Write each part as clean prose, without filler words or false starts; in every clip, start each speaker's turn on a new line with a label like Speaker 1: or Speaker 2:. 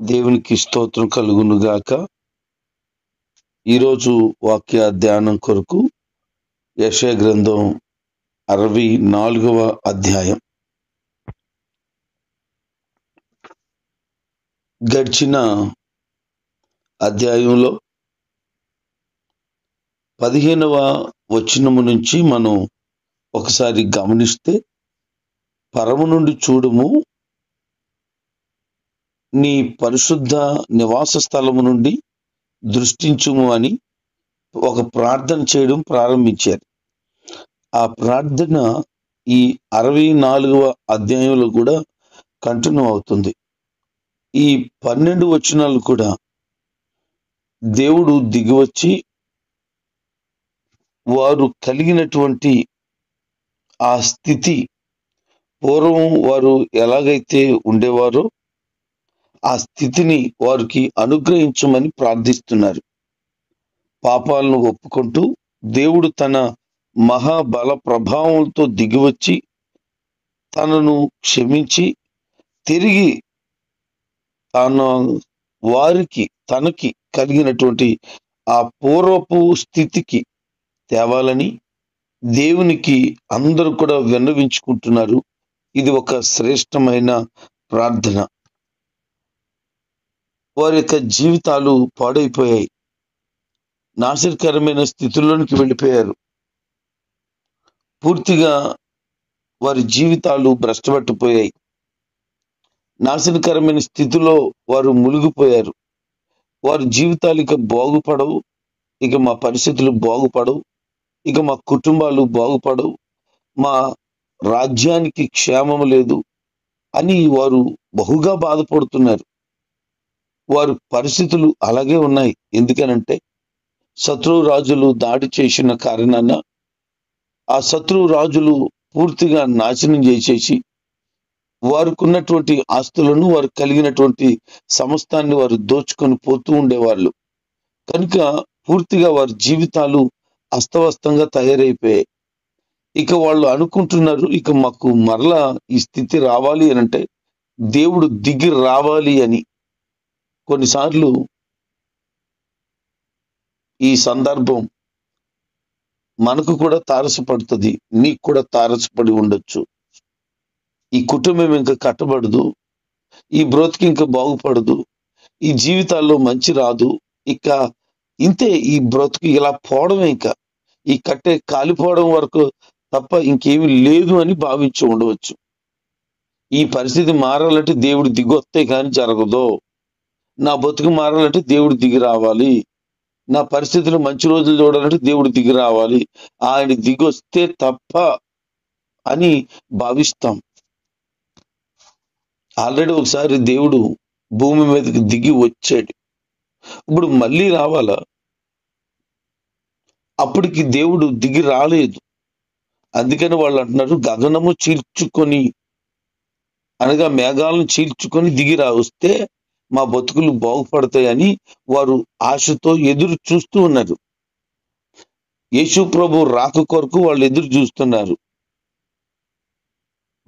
Speaker 1: దేవునికి స్తోత్రం కలుగును గాక. ఈరోజు వాక్య ధ్యానం కొరకు యెషయా గ్రంథం 64వ అధ్యాయం. గడిచిన అధ్యాయంలో 15వ వచనము నుంచి మనం ఒకసారి గమనిస్తే, పరము నుండి చూడుము, నీ పరిశుద్ధ నివాస స్థలము నుండి దృష్టించుము అని ఒక ప్రార్థన చేయడం ప్రారంభించారు. ఆ ప్రార్థన ఈ 64వ అధ్యాయంలో కూడా కంటిన్యూ అవుతుంది. ఈ 12 వచనాలు కూడా దేవుడు దిగివచ్చి వారు కలిగినటువంటి ఆ స్థితి, పూర్వం వారు ఎలాగైతే ఉండేవారో ఆ స్థితిని వారికి అనుగ్రహించమని ప్రార్థిస్తున్నారు. పాపాలను ఒప్పుకుంటూ దేవుడు తన మహాబల ప్రభావంతో దిగివచ్చి తనను క్షమించి తిరిగి తనకి కలిగినటువంటి ఆ పూర్వపు స్థితికి తేవాలని దేవునికి అందరూ కూడా విన్నవించుకుంటున్నారు. ఇది ఒక శ్రేష్టమైన ప్రార్థన. వారి యొక్క జీవితాలు పాడైపోయాయి, నాశనకరమైన స్థితిలోనికి వెళ్ళిపోయారు. పూర్తిగా వారి జీవితాలు భ్రష్టపట్టిపోయాయి. నాశనకరమైన స్థితిలో వారు మునిగిపోయారు. వారి జీవితాలు ఇక బాగుపడవు, ఇక మా పరిస్థితులు బాగుపడవు, ఇక మా కుటుంబాలు బాగుపడవు, మా రాజ్యానికి క్షేమం లేదు అని వారు బహుగా బాధపడుతున్నారు. వారి పరిస్థితులు అలాగే ఉన్నాయి. ఎందుకనంటే శత్రువు రాజులు దాడి చేసిన కారణాన ఆ శత్రువు రాజులు పూర్తిగా నాశనం చేసేసి వారికి ఉన్నటువంటి ఆస్తులను, వారు కలిగినటువంటి సమస్తాన్ని వారు దోచుకొని పోతూ ఉండేవాళ్ళు. కనుక పూర్తిగా వారి జీవితాలు అస్తవ్యస్తంగా తయారైపోయాయి. ఇక వాళ్ళు అనుకుంటున్నారు, ఇక మాకు మరలా ఈ స్థితి రావాలి అని అంటే దేవుడు దిగి రావాలి అని. కొన్నిసార్లు ఈ సందర్భం మనకు కూడా తారసపడుతుంది, నీకు కూడా తారసపడి ఉండొచ్చు. ఈ కుటుంబం ఇంకా కట్టబడదు, ఈ బ్రతుకు ఇంకా బాగుపడదు, ఈ జీవితాల్లో మంచి రాదు, ఇక ఇంతే, ఈ బ్రతుకు ఇలా పోవడమే, ఇంకా ఈ కట్టె కాలిపోవడం వరకు తప్ప ఇంకేమీ లేదు అని భావించి ఉండవచ్చు. ఈ పరిస్థితి మారాలంటే దేవుడు దిగొస్తే కానీ జరగదు. నా బతుకు మారాలంటే దేవుడు దిగి రావాలి, నా పరిస్థితులు మంచి రోజులు చూడాలంటే దేవుడు దిగి రావాలి, ఆయన దిగొస్తే తప్ప అని భావిస్తాం. ఆల్రెడీ ఒకసారి దేవుడు భూమి మీదకి దిగి వచ్చాడు, ఇప్పుడు మళ్ళీ రావాలా? అప్పటికి దేవుడు దిగి రాలేదు. అందుకని వాళ్ళు అంటున్నారు, గగనము చీల్చుకొని, అనగా మేఘాలను చీల్చుకొని దిగి వస్తే మా బతుకులు బాగుపడతాయని వారు ఆశతో ఎదురు చూస్తూ ఉన్నారు. యేసు ప్రభు రాక కొరకు వాళ్ళు ఎదురు చూస్తున్నారు.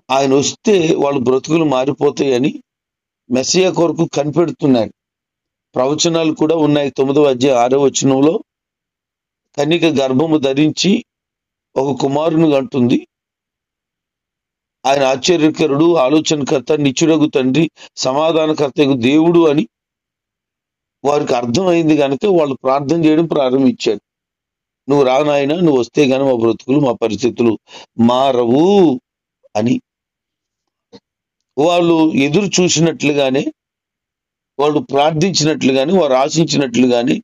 Speaker 1: ఆయన వస్తే వాళ్ళ బ్రతుకులు మారిపోతాయని మెస్సియా కొరకు కనిపెడుతున్నారు. ప్రవచనాలు కూడా ఉన్నాయి. 9వ అధ్యాయం 6వ వచనంలో కన్యక గర్భము ధరించి ఒక కుమారుని అంటుంది. ఆయన ఆశ్చర్యకరుడు, ఆలోచనకర్త, నిత్యుడగు తండ్రి, సమాధానకర్తకు దేవుడు అని వారికి అర్థమైంది కనుక వాళ్ళు ప్రార్థన చేయడం ప్రారంభించారు. నువ్వు రా నాయనా, నువ్వు వస్తే గానీ మా బ్రతుకులు, మా పరిస్థితులు మారవు అని. వాళ్ళు ఎదురు చూసినట్లుగానే, వాళ్ళు ప్రార్థించినట్లుగానే, వారు ఆశించినట్లుగానే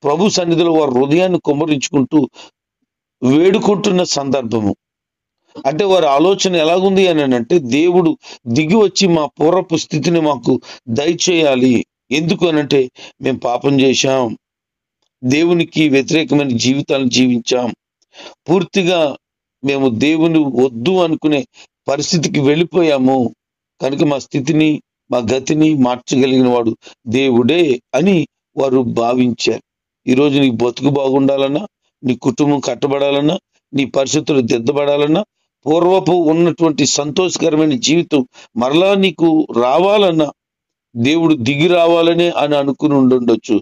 Speaker 1: ప్రభు సన్నిధిలో వారు హృదయాన్ని కుమ్మరించుకుంటూ వేడుకుంటున్న సందర్భము. అంటే వారి ఆలోచన ఎలాగుంది అని అంటే, దేవుడు దిగి వచ్చి మా పూర్వపు స్థితిని మాకు దయచేయాలి. ఎందుకు అనంటే మేము పాపం చేశాం, దేవునికి వ్యతిరేకమైన జీవితాలను జీవించాం, పూర్తిగా మేము దేవుని వద్దు అనుకునే పరిస్థితికి వెళ్ళిపోయాము. కనుక మా స్థితిని, మా గతిని మార్చగలిగిన వాడు దేవుడే అని వారు భావించారు. ఈరోజు నీ బతుకు బాగుండాలన్నా, నీ కుటుంబం కట్టబడాలన్నా, నీ పరిస్థితులు దిద్దబడాలన్నా, పూర్వపు ఉన్నటువంటి సంతోషకరమైన జీవితం మరలా నీకు రావాలన్నా దేవుడు దిగి రావాలని అని అనుకుని ఉండుండొచ్చు.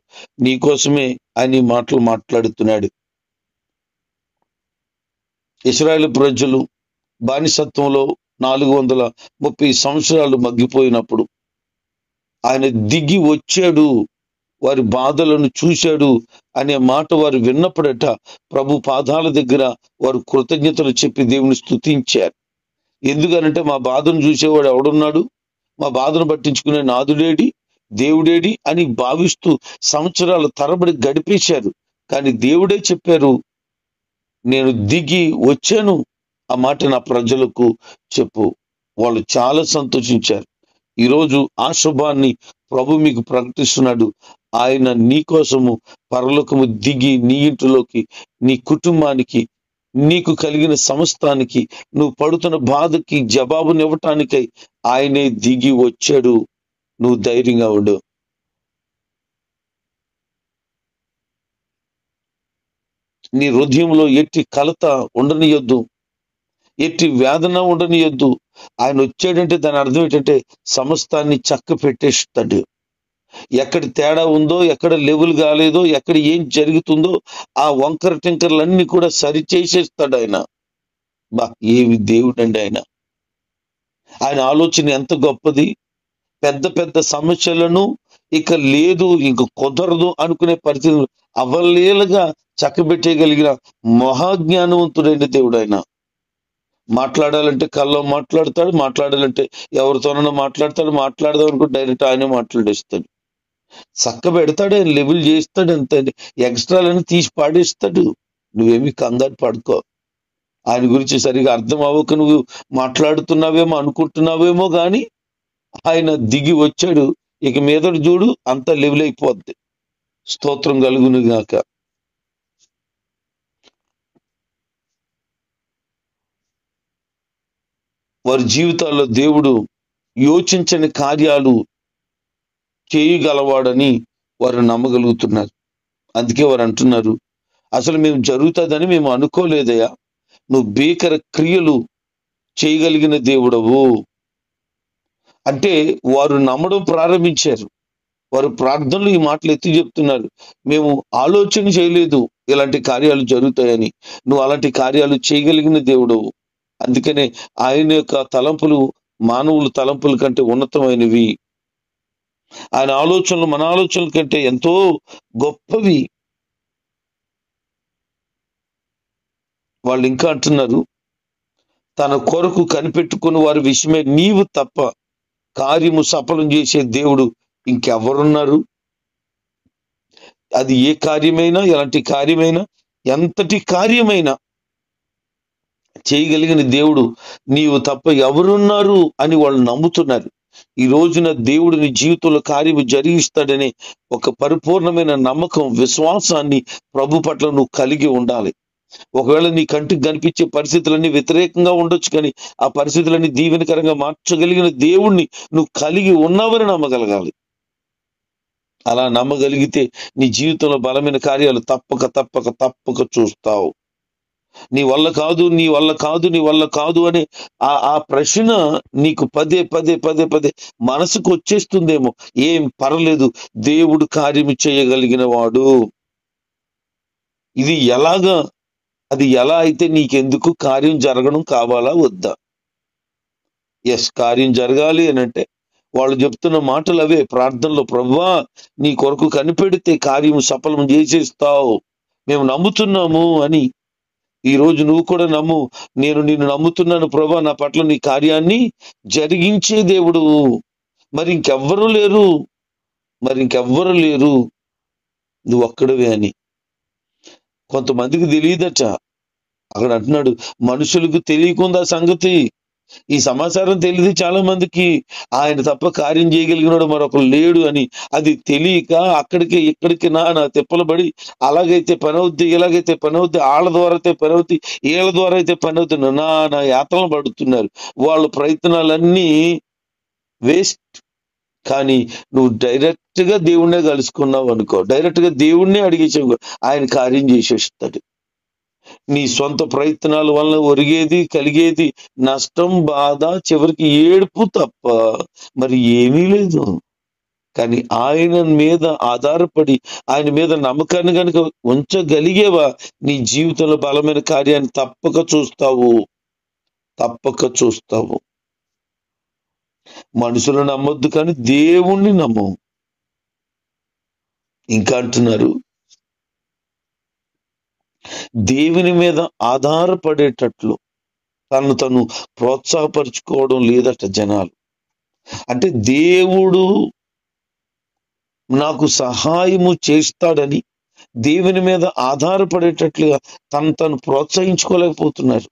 Speaker 1: నీకోసమే ఆయన ఈ మాటలు మాట్లాడుతున్నాడు. ఇశ్రాయేలు ప్రజలు బానిసత్వంలో 430 సంవత్సరాలు మగ్గిపోయినప్పుడు ఆయన దిగి వచ్చాడు, వారి బాధలను చూశాడు అనే మాట వారు విన్నప్పుడట ప్రభు పాదాల దగ్గర వారు కృతజ్ఞతలు చెప్పి దేవుని స్తుతించారు. ఎందుకనంటే మా బాధను చూసేవాడు ఎవడున్నాడు, మా బాధను పట్టించుకునే నాదుడేడి, దేవుడేడి అని భావిస్తూ సంవత్సరాల తరబడి గడిపేశారు. కానీ దేవుడే చెప్పారు, నేను దిగి వచ్చాను, ఆ మాట నా ప్రజలకు చెప్పు. వాళ్ళు చాలా సంతోషించారు. ఈరోజు ఆ శుభాన్ని ప్రభు మీకు ప్రకటిస్తున్నాడు. ఆయన నీ కోసము పరలోకము దిగి నీ ఇంటిలోకి, నీ కుటుంబానికి, నీకు కలిగిన సమస్తానికి, నువ్వు పడుతున్న బాధకి జవాబునివ్వటానికై ఆయనే దిగి వచ్చాడు. నువ్వు ధైర్యంగా ఉండు. నీ హృదయంలో ఎట్టి కలత ఉండనియొద్దు, ఎట్టి వేదన ఉండనియొద్దు. ఆయన వచ్చాడంటే దాని అర్థం ఏంటంటే సమస్తాన్ని చక్క పెట్టేస్తాడు. ఎక్కడ తేడా ఉందో, ఎక్కడ లెవెల్ కాలేదో, ఎక్కడ ఏం జరుగుతుందో ఆ వంకర టింకర్లన్నీ కూడా సరి చేసేస్తాడు ఆయన. ఏమి దేవుడండి ఆయన. ఆయన ఆలోచన ఎంత గొప్పది. పెద్ద పెద్ద సమస్యలను ఇక లేదు, ఇంక కుదరదు అనుకునే పరిస్థితులు అవలీలగా చక్కబెట్టేయగలిగిన మహాజ్ఞానవంతుడైన దేవుడు ఆయన. మాట్లాడాలంటే కల్లో మాట్లాడతాడు, మాట్లాడాలంటే ఎవరితోనైనా మాట్లాడతాడు, మాట్లాడదాం అనుకుంటే డైరెక్ట్ ఆయనే మాట్లాడేస్తాడు. చక్క పెడతాడు, ఆయన లెవెల్ చేస్తాడు, అంతే. ఎక్స్ట్రాలను తీసి పాడేస్తాడు. నువ్వేమి కంగారు పడుకో. ఆయన గురించి సరిగా అర్థం అవ్వక నువ్వు మాట్లాడుతున్నావేమో అనుకుంటున్నావేమో కానీ ఆయన దిగి వచ్చాడు. ఇక మీదటి చూడు అంత లెవెల్ అయిపోద్ది. స్తోత్రం కలుగును గాక. వారి జీవితాల్లో దేవుడు యోచించని కార్యాలు చేయగలవాడని వారు నమ్మగలుగుతున్నారు. అందుకే వారు అంటున్నారు, అసలు మేము జరుగుతుందని మేము అనుకోలేదయా, నువ్వు భీకర క్రియలు చేయగలిగిన దేవుడవు. అంటే వారు నమ్మడం ప్రారంభించారు. వారు ప్రార్థనలు ఈ మాటలు ఎత్తి చెప్తున్నారు, మేము ఆలోచన చేయలేదు ఇలాంటి కార్యాలు జరుగుతాయని. నువ్వు అలాంటి కార్యాలు చేయగలిగిన దేవుడవు. అందుకనే ఆయన యొక్క తలంపులు మానవుల తలంపుల కంటే ఉన్నతమైనవి. ఆయన ఆలోచనలు మన ఆలోచనల కంటే ఎంతో గొప్పవి. వాళ్ళు ఇంకా అంటున్నారు, తన కొరకు కనిపెట్టుకుని వారి విషయమే నీవు తప్ప కార్యము సఫలం చేసే దేవుడు ఇంకెవరున్నారు? అది ఏ కార్యమైనా, ఎలాంటి కార్యమైనా, ఎంతటి కార్యమైనా చేయగలిగిన దేవుడు నీవు తప్ప ఎవరున్నారు అని వాళ్ళు నమ్ముతున్నారు. ఈ రోజున దేవుడు నీ జీవితంలో కార్యము జరిగిస్తాడనే ఒక పరిపూర్ణమైన నమ్మకం, విశ్వాసాన్ని ప్రభు పట్ల నువ్వు కలిగి ఉండాలి. ఒకవేళ నీ కంటికి కనిపించే పరిస్థితులన్నీ వ్యతిరేకంగా ఉండొచ్చు, కానీ ఆ పరిస్థితులన్నీ దీవెనకరంగా మార్చగలిగిన దేవుణ్ణి నువ్వు కలిగి ఉన్నావని నమ్మగలగాలి. అలా నమ్మగలిగితే నీ జీవితంలో బలమైన కార్యాలు తప్పక తప్పక తప్పక చూస్తావు. నీ వల్ల కాదు, నీ వల్ల కాదు, నీ వల్ల కాదు అనే ఆ ప్రశ్న నీకు పదే పదే పదే పదే మనసుకు వచ్చేస్తుందేమో. ఏం పర్లేదు, దేవుడు కార్యము చేయగలిగిన వాడు. ఇది ఎలాగా, అది ఎలా అయితే నీకెందుకు? కార్యం జరగడం కావాలా వద్దా? కార్యం జరగాలి అని అంటే వాళ్ళు చెప్తున్న మాటలు అవే ప్రార్థనలో, ప్రభువా నీ కొరకు కనిపెడితే కార్యము సఫలం చేసేస్తావు, మేము నమ్ముతున్నాము అని. ఈ రోజు నువ్వు కూడా నమ్ము. నేను నిన్ను నమ్ముతున్నాను ప్రభువా, నా పట్ల నీ కార్యాన్ని జరిగించే దేవుడు. మరి ఇంకెవ్వరూ లేరు, నువ్వు ఒక్కడవే అని. కొంతమందికి తెలియదట. అక్కడ అంటున్నాడు, మనుషులకు తెలియకుండా సంగతి, ఈ సమాచారం తెలియదు చాలా మందికి, ఆయన తప్ప కార్యం చేయగలిగినాడు మరొకరు లేడు అని. అది తెలియక అక్కడికి ఇక్కడికి నా తిప్పలు పడి, అలాగైతే పని అవుద్ది, ఇలాగైతే పని అవుద్ది, వాళ్ళ ద్వారా అయితే పని అవుద్ది, వీళ్ళ ద్వారా అయితే పని అవుతుంది, నా యాతనలు పడుతున్నారు. వాళ్ళ ప్రయత్నాలన్నీ వేస్ట్. కానీ నువ్వు డైరెక్ట్ గా దేవుణ్ణే కలుసుకున్నావు అనుకో, డైరెక్ట్ గా దేవుణ్ణే అడిగేసావు, ఆయన కార్యం చేసేస్తాడు. నీ సొంత ప్రయత్నాల వలన ఒరిగేది, కలిగేది నష్టం, బాధ, చివరికి ఏడుపు తప్ప మరి ఏమీ లేదు. కానీ ఆయన మీద ఆధారపడి ఆయన మీద నమ్మకాన్ని కనుక ఉంచగలిగేవా, నీ జీవితంలో బలమైన కార్యాన్ని తప్పక చూస్తావు. తప్పక చూస్తావు. మనుషులను నమ్మొద్దు, కానీ దేవుణ్ణి నమ్మవు. ఇంకా అంటున్నారు, దేవుని మీద ఆధారపడేటట్లు తను ప్రోత్సాహపరుచుకోవడం లేదట జనాలు. అంటే దేవుడు నాకు సహాయము చేస్తాడని దేవుని మీద ఆధారపడేటట్లుగా తను ప్రోత్సహించుకోలేకపోతున్నారు.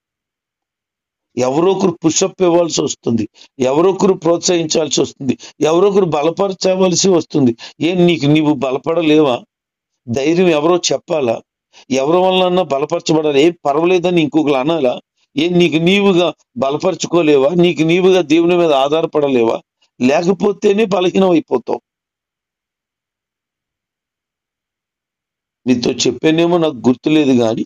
Speaker 1: ఎవరొకరు పుషప్ ఇవ్వాల్సి వస్తుంది, ఎవరొకరు ప్రోత్సహించాల్సి వస్తుంది, ఎవరొకరు బలపరచవలసి వస్తుంది. నీవు బలపడలేవా? ధైర్యం ఎవరో చెప్పాలా? ఎవరి వల్ల బలపరచబడాలి? ఏం పర్వాలేదని ఇంకొకరు అనాలా? నీవుగా బలపరచుకోలేవా? నీవుగా దేవుని మీద ఆధారపడలేవా? లేకపోతేనే బలహీనం అయిపోతావు. మీతో చెప్పానేమో నాకు గుర్తులేదు, కానీ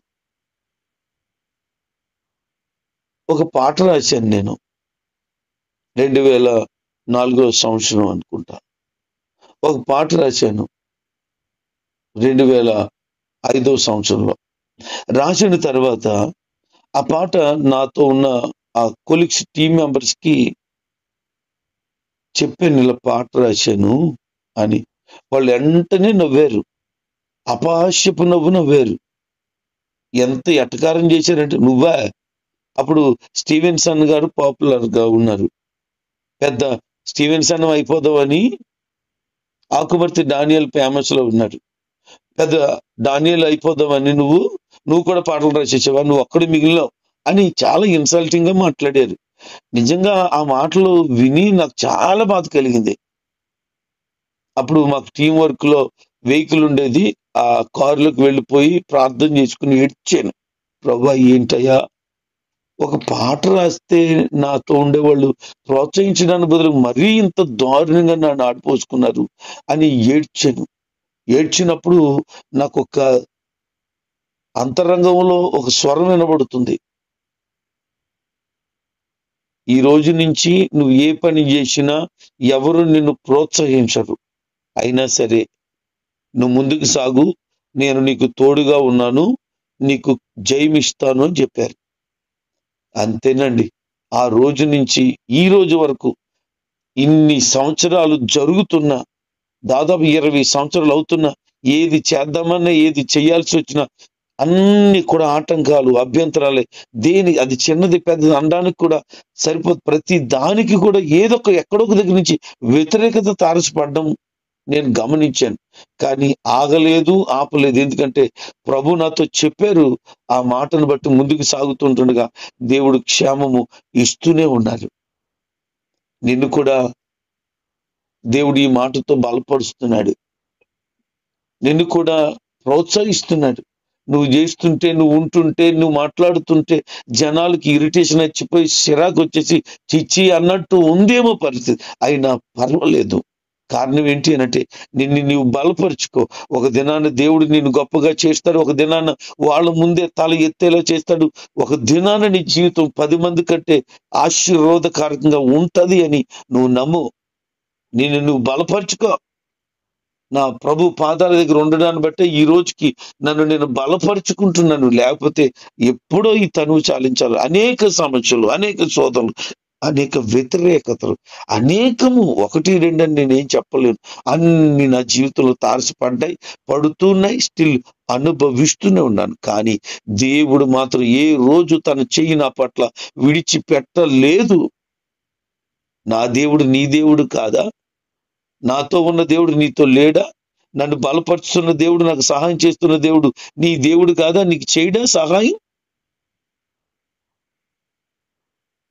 Speaker 1: ఒక పాట రాశాను నేను 2004 సంవత్సరం అనుకుంటా. ఒక పాట రాశాను 2005 సంవత్సరంలో. రాసిన తర్వాత ఆ పాట నాతో ఉన్న ఆ కొలీగ్స్, టీమ్ మెంబర్స్ కి చెప్పాను, ఇలా పాట రాశాను అని. వాళ్ళు వెంటనే నవ్వారు, అపహాస్యపు నవ్వారు. ఎంత ఎటకారం చేశారంటే, నువ్వా? అప్పుడు స్టీవెన్సన్ గారు పాపులర్ గా ఉన్నారు. పెద్ద స్టీవెన్సన్ అయిపోదామని ఆకుమర్తి డానియల్ ఫేమస్ లో ఉన్నాడు. పెద్ద డానియల్ అయిపోదామని నువ్వు కూడా పాటలు రాసేసావా, నువ్వు ఒక్కడు మిగిలినావు అని చాలా ఇన్సల్టింగ్ గా మాట్లాడారు. నిజంగా ఆ మాటలు విని నాకు చాలా బాధ కలిగింది. అప్పుడు మాకు టీం వర్క్ లో వెహికల్ ఉండేది, ఆ కారులోకి వెళ్ళిపోయి ప్రార్థన చేసుకుని ఏడ్చాను. ప్రభా, ఏంటయ్యా, ఒక పాట రాస్తే నాతో ఉండేవాళ్ళు ప్రోత్సహించడానికి బదులు మరీ ఇంత దారుణంగా నన్ను ఆడిపోసుకున్నారు అని ఏడ్చాను. ఏడ్చినప్పుడు నాకు ఒక అంతరంగంలో ఒక స్వరం వినబడుతుంది, ఈ రోజు నుంచి నువ్వు ఏ పని చేసినా ఎవరు నిన్ను ప్రోత్సహించరు, అయినా సరే నువ్వు ముందుకు సాగు, నేను నీకు తోడుగా ఉన్నాను, నీకు జయమిస్తాను అని చెప్పారు. అంతేనండి. ఆ రోజు నుంచి ఈ రోజు వరకు ఇన్ని సంవత్సరాలు జరుగుతున్నా, దాదాపు 20 సంవత్సరాలు అవుతున్నా, ఏది చేద్దామన్నా, ఏది చేయాల్సి వచ్చినా అన్ని కూడా ఆటంకాలు, అభ్యంతరాలే. అది చిన్నది పెద్దది అనడానికి కూడా సరిపోదు. ప్రతి దానికి కూడా ఎక్కడొక దగ్గర నుంచి వ్యతిరేకత తారసపడడం నేను గమనించాను. కానీ ఆగలేదు, ఆపలేదు. ఎందుకంటే ప్రభు నాతో చెప్పారు. ఆ మాటను బట్టి ముందుకు సాగుతుంటుండగా దేవుడు క్షేమము ఇస్తూనే ఉన్నారు. నిన్ను కూడా దేవుడు ఈ మాటతో బలపరుస్తున్నాడు, నిన్ను కూడా ప్రోత్సహిస్తున్నాడు. నువ్వు చేస్తుంటే, నువ్వు ఉంటుంటే, నువ్వు మాట్లాడుతుంటే జనాలకి ఇరిటేషన్ వచ్చిపోయి చిరాకు వచ్చేసి చిచ్చి అన్నట్టు ఉందేమో పరిస్థితి, అయినా పర్వాలేదు. కారణం ఏంటి అనంటే, నీవు బలపరుచుకో. ఒక దినాన దేవుడు నిన్ను గొప్పగా చేస్తాడు, ఒక దినాన వాళ్ళ ముందే తల ఎత్తేలా చేస్తాడు, ఒక దినాన నీ జీవితం 10 మంది కంటే ఆశీర్వాదకరంగా ఉంటది అని నువ్వు నమ్ము. నువ్వు బలపరుచుకో. నా ప్రభు పాదాల దగ్గర ఉండడాన్ని బట్టే ఈ రోజుకి నన్ను నేను బలపరుచుకుంటున్నాను. లేకపోతే ఎప్పుడో ఈ తనువు చాలించాలి. అనేక సమస్యలు, అనేక శోధనలు, అనేక వ్యతిరేకతలు, అనేకము, 1, 2 అని నేనేం చెప్పలేను. అన్ని నా జీవితంలో తారసపడ్డాయి, పడుతున్నాయి, స్టిల్ అనుభవిస్తూనే ఉన్నాను. కానీ దేవుడు మాత్రం ఏ రోజు తన చెయ్యి నా పట్ల విడిచిపెట్టలేదు. నా దేవుడు నీ దేవుడు కాదా? నాతో ఉన్న దేవుడు నీతో లేడా? నన్ను బలపరుస్తున్న దేవుడు, నాకు సహాయం చేస్తున్న దేవుడు నీ దేవుడు కాదా? నీకు చేయడా సహాయం?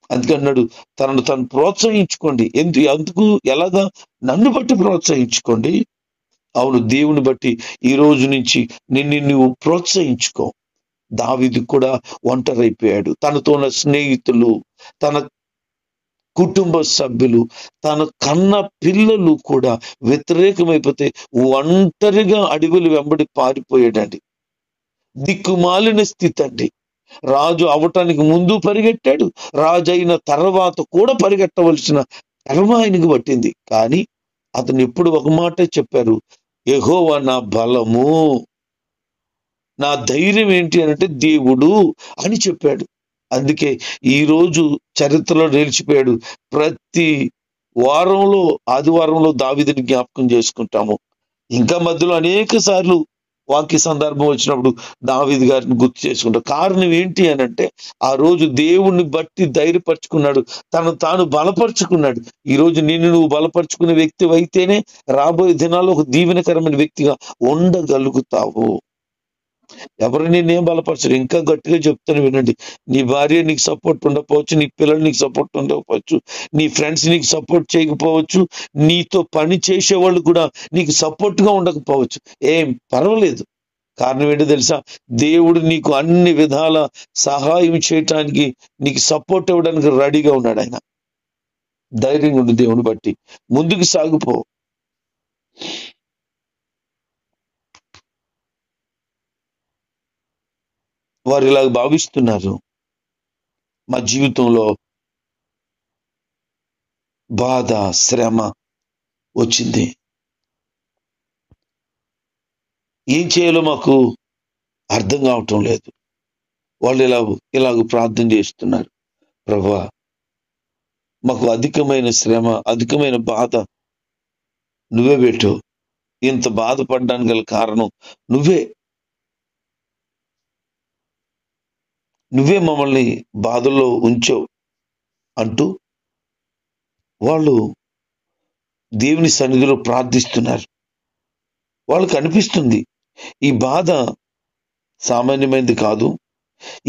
Speaker 1: అందుకన్నాడు, తను ప్రోత్సహించుకోండి. ఎందుకు, ఎలాగా? నన్ను బట్టి ప్రోత్సహించుకోండి. అవును, దేవుని బట్టి ఈ రోజు నుంచి నువ్వు ప్రోత్సహించుకో. దావీదు కూడా ఒంటరైపోయాడు. తనతో ఉన్న స్నేహితులు, తన కుటుంబ సభ్యులు, తన కన్న పిల్లలు కూడా వ్యతిరేకమైపోతే ఒంటరిగా అడవులు వెంబడి పారిపోయాడండి. దిక్కుమాలిన స్థితి అండి. రాజు అవటానికి ముందు పరిగెట్టాడు, రాజు అయిన తర్వాత కూడా పరిగెట్టవలసిన కర్మ ఆయనకు పట్టింది. కానీ అతను ఎప్పుడు ఒక మాటే చెప్పారు, యెహోవా నా బలము, నా ధైర్యం ఏంటి అని అంటే దేవుడు అని చెప్పాడు. అందుకే ఈరోజు చరిత్రలో నిలిచిపోయాడు. ప్రతి వారంలో ఆదివారంలో దావీదుని జ్ఞాపకం చేసుకుంటాము. ఇంకా మధ్యలో అనేక సార్లు వాక్య సందర్భం వచ్చినప్పుడు దావీదు గారిని గుర్తు చేసుకుంటాం. కారణం ఏంటి అని అంటే ఆ రోజు దేవుణ్ణి బట్టి ధైర్యపరుచుకున్నాడు, తను తాను బలపరుచుకున్నాడు. ఈ రోజు నిన్ను నువ్వు బలపరుచుకునే వ్యక్తి అయితేనే రాబోయే దినాల్లో ఒక దీవెనకరమైన వ్యక్తిగా ఉండగలుగుతావు. ఎవరు నేనేం బలపరచరు. ఇంకా గట్టిగా చెప్తాను వినండి. నీ భార్య నీకు సపోర్ట్ ఉండకపోవచ్చు, నీ పిల్లలు నీకు సపోర్ట్ ఉండకపోవచ్చు, నీ ఫ్రెండ్స్ నీకు సపోర్ట్ చేయకపోవచ్చు, నీతో పని చేసేవాళ్ళు కూడా నీకు సపోర్ట్ గా ఉండకపోవచ్చు. ఏం పర్వాలేదు. కారణం ఏంటో తెలుసా? దేవుడు నీకు అన్ని విధాల సహాయం చేయటానికి, నీకు సపోర్ట్ ఇవ్వడానికి రెడీగా ఉన్నాడు ఆయన. ధైర్యంగా ఉండు, దేవుని బట్టి ముందుకు సాగిపో. వారు ఇలాగ భావిస్తున్నారు, మా జీవితంలో బాధ శ్రమ వచ్చింది, ఏం చేయాలో మాకు అర్థం కావటం లేదు. వాళ్ళు ఇలాగ ప్రార్థన చేస్తున్నారు, ప్రభువా మాకు అధికమైన శ్రమ, అధికమైన బాధ నువ్వే పెట్టు. ఇంత బాధపడడానికి గల కారణం నువ్వే మమ్మల్ని బాధల్లో ఉంచావు అంటూ వాళ్ళు దేవుని సన్నిధిలో ప్రార్థిస్తున్నారు. వాళ్ళకి అనిపిస్తుంది ఈ బాధ సామాన్యమైనది కాదు,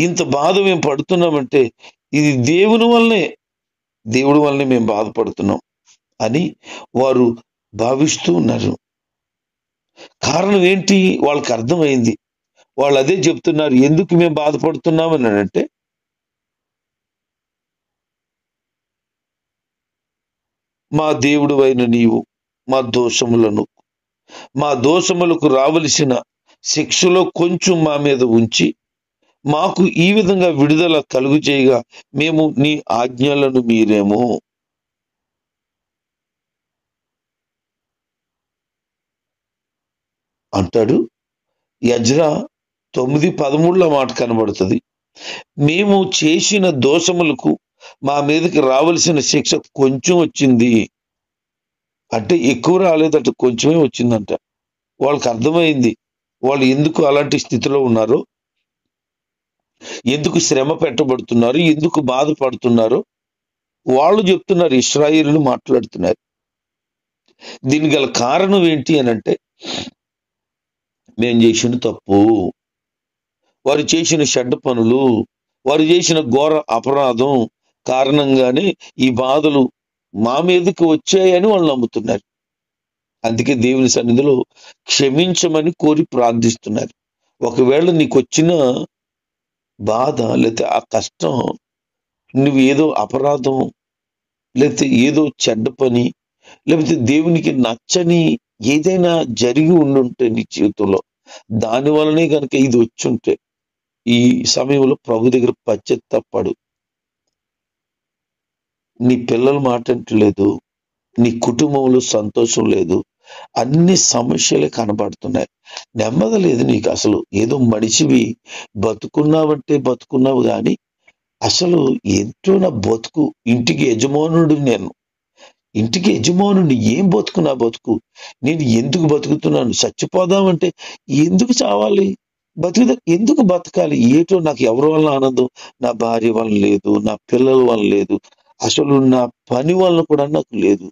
Speaker 1: ఇంత బాధ మేము పడుతున్నామంటే ఇది దేవుడి వల్లనే మేము బాధపడుతున్నాం అని వారు భావిస్తూ ఉన్నారు. కారణం ఏంటి? వాళ్ళకి అర్థమైంది. వాళ్ళు అదే చెప్తున్నారు, ఎందుకు మేము బాధపడుతున్నామని అంటే మా దేవుడు అయిన నీవు మా దోషములకు రావలసిన శిక్షలో కొంచెం మా మీద ఉంచి మాకు ఈ విధంగా విడుదల కలుగు చేయగా మేము నీ ఆజ్ఞలను మీరేమో అంటాడు. యజ్రా 9:13 మాట కనబడుతుంది. మేము చేసిన దోషములకు మా మీదకి రావలసిన శిక్ష కొంచెం వచ్చింది అంటే ఎక్కువ రాలేదట, కొంచెమే వచ్చిందంట. వాళ్ళకి అర్థమైంది వాళ్ళు ఎందుకు అలాంటి స్థితిలో ఉన్నారో, ఎందుకు శ్రమ పెట్టబడుతున్నారు, ఎందుకు బాధపడుతున్నారో వాళ్ళు చెప్తున్నారు. ఇశ్రాయేలును మాట్లాడుతున్నారు. దీనికి గల కారణం ఏంటి అని అంటే మేము చేసిన తప్పు, వారు చేసిన చెడ్డ పనులు, వారు చేసిన ఘోర అపరాధం కారణంగానే ఈ బాధలు మా మీదకి వచ్చాయని వాళ్ళు నమ్ముతున్నారు. అందుకే దేవుని సన్నిధిలో క్షమించమని కోరి ప్రార్థిస్తున్నారు. ఒకవేళ నీకు వచ్చిన బాధ లేకపోతే ఆ కష్టం నువ్వు ఏదో అపరాధం లేకపోతే ఏదో చెడ్డ పని లేకపోతే దేవునికి నచ్చని ఏదైనా జరిగి ఉండుంటే నీ జీవితంలో, దాని వలనే కనుక ఇది వచ్చుంటే ఈ సమయంలో ప్రభు దగ్గర పశ్చాత్తాపడు. నీ పిల్లల మాట అంటలేదు, నీ కుటుంబంలో సంతోషం లేదు, అన్ని సమస్యలే కనబడుతున్నాయి, నెమ్మది లేదు నీకు. అసలు ఏదో మనిషివి బతుకున్నావంటే బతుకున్నావు కానీ అసలు ఏంటో నా బతుకు, ఇంటికి యజమానుడు నేను, ఇంటికి యజమానుడిని, ఏం బతుకు నా బతుకు, నేను ఎందుకు బతుకుతున్నాను, చచ్చిపోదామంటే ఎందుకు చావాలి, ఎందుకు బతకాలి, ఏటో నాకు ఎవరి వల్ల ఆనందం, నా భార్య వల్ల లేదు, నా పిల్లల వల్ల లేదు, అసలు నా పని వల్ల కూడా నాకు లేదు.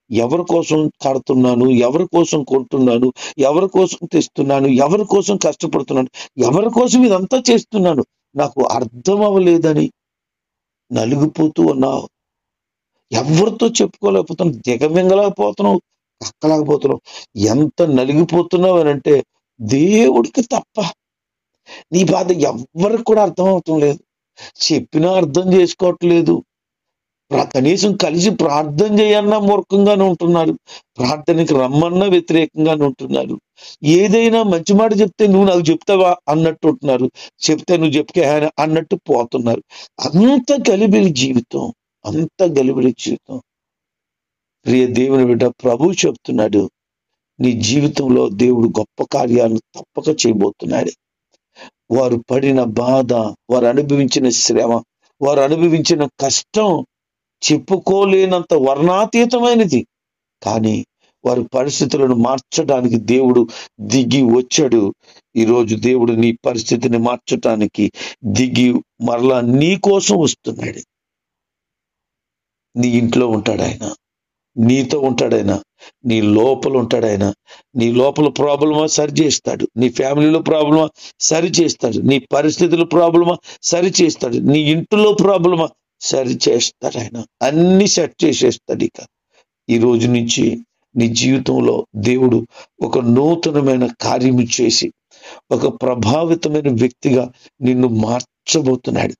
Speaker 1: ఎవరి కోసం కడుతున్నాను, ఎవరి కోసం కొంటున్నాను, ఎవరి కోసం తెస్తున్నాను, ఎవరి కోసం కష్టపడుతున్నాను, ఎవరి కోసం ఇదంతా చేస్తున్నాను, నాకు అర్థం అవ్వలేదని నలిగిపోతూ ఉన్నావు. ఎవరితో చెప్పుకోలేకపోతున్నావు, దిగమింగలేకపోతున్నావు, కక్కలేకపోతున్నావు. ఎంత నలిగిపోతున్నావు అని అంటే దేవుడికి తప్ప నీ బాధ ఎవ్వరికి కూడా అర్థం అవటం లేదు. చెప్పినా అర్థం చేసుకోవట్లేదు. కనీసం కలిసి ప్రార్థన చేయన్నా మూర్ఖంగానే ఉంటున్నారు, ప్రార్థనకి రమ్మన్నా వ్యతిరేకంగానే ఉంటున్నారు. ఏదైనా మంచి మాట చెప్తే నువ్వు నాకు చెప్తావా అన్నట్టు ఉంటున్నారు, చెప్తే నువ్వు చెప్పుకే అన్నట్టు పోతున్నారు. అంత గలిబిలి జీవితం. ప్రియ దేవుని బిడ్డ, ప్రభు చెప్తున్నాడు, నీ జీవితంలో దేవుడు గొప్ప కార్యాలను తప్పక చేయబోతున్నాడు. వారు పడిన బాధ, వారు అనుభవించిన శ్రమ, వారు అనుభవించిన కష్టం చెప్పుకోలేనంత వర్ణాతీతమైనది. కానీ వారి పరిస్థితులను మార్చడానికి దేవుడు దిగి వచ్చాడు. ఈరోజు దేవుడు నీ పరిస్థితిని మార్చటానికి దిగి మరలా నీ కోసం వస్తున్నాడు. నీ ఇంట్లో ఉంటాడు ఆయన, నీతో ఉంటాడు ఆయన, నీ లోపల ఉంటాడు ఆయన. నీ లోపల ప్రాబ్లమా సరి చేస్తాడు, నీ ఫ్యామిలీలో ప్రాబ్లమా సరి చేస్తాడు, నీ పరిస్థితుల ప్రాబ్లమా సరి చేస్తాడు, నీ ఇంట్లో ప్రాబ్లమా సరి చేస్తాడు ఆయన. అన్ని సెట్ చేసేస్తాడు. ఇక ఈ రోజు నుంచి నీ జీవితంలో దేవుడు ఒక నూతనమైన కార్యము చేసి ఒక ప్రభావితమైన వ్యక్తిగా నిన్ను మార్చబోతున్నాడు.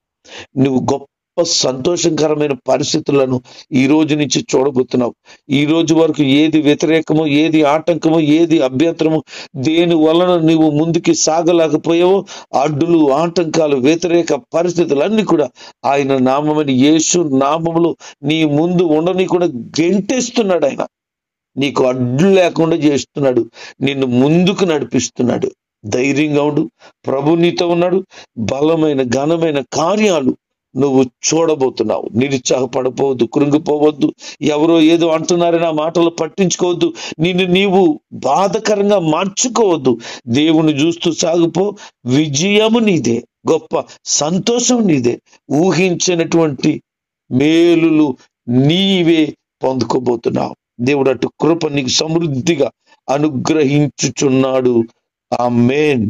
Speaker 1: నువ్వు గొప్ప సంతోషకరమైన పరిస్థితులను ఈ రోజు నుంచి చూడబోతున్నావు. ఈ రోజు వరకు ఏది వ్యతిరేకమో, ఏది ఆటంకమో, ఏది అభ్యంతరమో, దేని వలన నువ్వు ముందుకి సాగలేకపోయావో, అడ్డులు, ఆటంకాలు, వ్యతిరేక పరిస్థితులన్నీ కూడా ఆయన నామమని, యేసు నామములో నీ ముందు ఉండని కూడా గెంటేస్తున్నాడు ఆయన. నీకు అడ్డు లేకుండా చేస్తున్నాడు, నిన్ను ముందుకు నడిపిస్తున్నాడు. ధైర్యంగా ఉండు, ప్రభు నీతో ఉన్నాడు. బలమైన ఘనమైన కార్యాలు నువ్వు చూడబోతున్నావు. నిరుత్సాహపడపోవద్దు, కృంగిపోవద్దు, ఎవరో ఏదో అంటున్నారని ఆ మాటలు పట్టించుకోవద్దు, నిన్ను నీవు బాధకరంగా మార్చుకోవద్దు. దేవుని చూస్తూ సాగిపో. విజయము నీదే, గొప్ప సంతోషం నీదే, ఊహించినటువంటి మేలులు నీవే పొందుకోబోతున్నావు. దేవుడు అటు కృప నీకు సమృద్ధిగా అనుగ్రహించుచున్నాడు. ఆమేన్.